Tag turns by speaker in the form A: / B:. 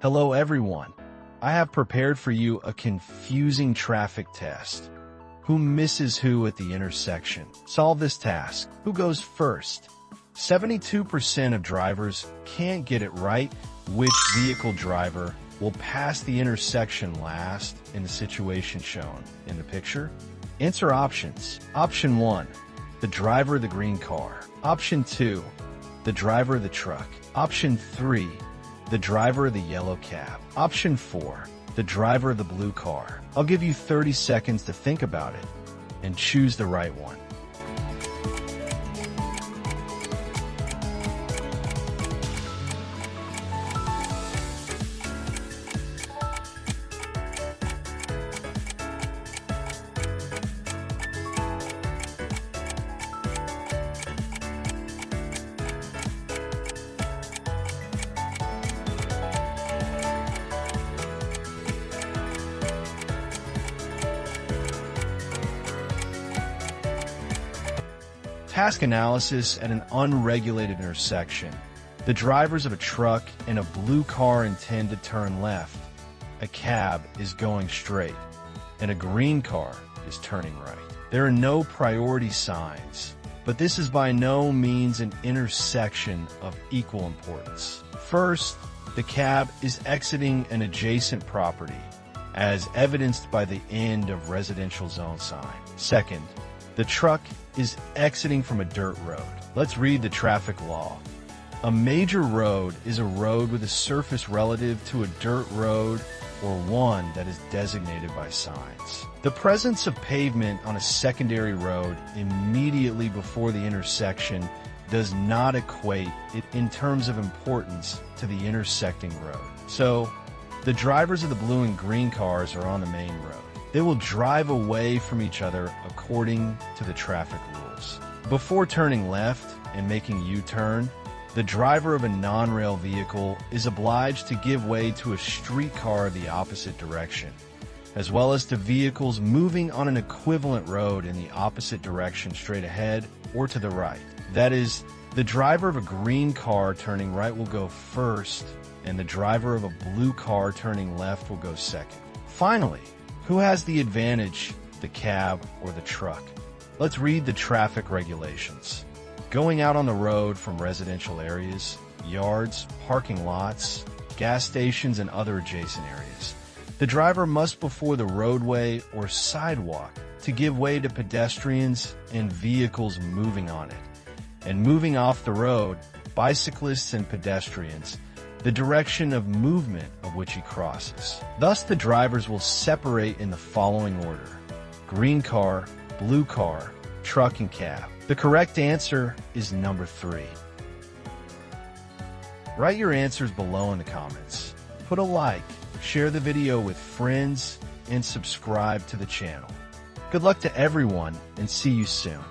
A: Hello everyone. I have prepared for you a confusing traffic test. Who misses who at the intersection? Solve this task. Who goes first? 72% of drivers can't get it right. Which vehicle driver will pass the intersection last in the situation shown in the picture? Answer options. Option 1, the driver of the green car. Option 2, the driver of the truck. Option 3, the driver of the yellow cab. Option 4, the driver of the blue car. I'll give you 30 seconds to think about it and choose the right one. Task analysis at an unregulated intersection. The drivers of a truck and a blue car intend to turn left. A cab is going straight, and a green car is turning right. There are no priority signs, but this is by no means an intersection of equal importance. First, the cab is exiting an adjacent property, as evidenced by the end of residential zone sign. Second, the truck is exiting from a dirt road. Let's read the traffic law. A major road is a road with a surface relative to a dirt road or one that is designated by signs. The presence of pavement on a secondary road immediately before the intersection does not equate it in terms of importance to the intersecting road. So, the drivers of the blue and green cars are on the main road. They will drive away from each other according to the traffic rules. Before turning left and making a U-turn, the driver of a non-rail vehicle is obliged to give way to a streetcar the opposite direction, as well as to vehicles moving on an equivalent road in the opposite direction straight ahead or to the right. That is, the driver of a green car turning right will go first, and the driver of a blue car turning left will go second. Finally, who has the advantage, the cab or the truck? Let's read the traffic regulations. Going out on the road from residential areas, yards, parking lots, gas stations, and other adjacent areas, the driver must before the roadway or sidewalk to give way to pedestrians and vehicles moving on it, and moving off the road, bicyclists and pedestrians, the direction of movement of which he crosses. Thus, the drivers will separate in the following order: green car, blue car, truck, and cab. The correct answer is number 3. Write your answers below in the comments. Put a like, share the video with friends, and subscribe to the channel. Good luck to everyone, and see you soon.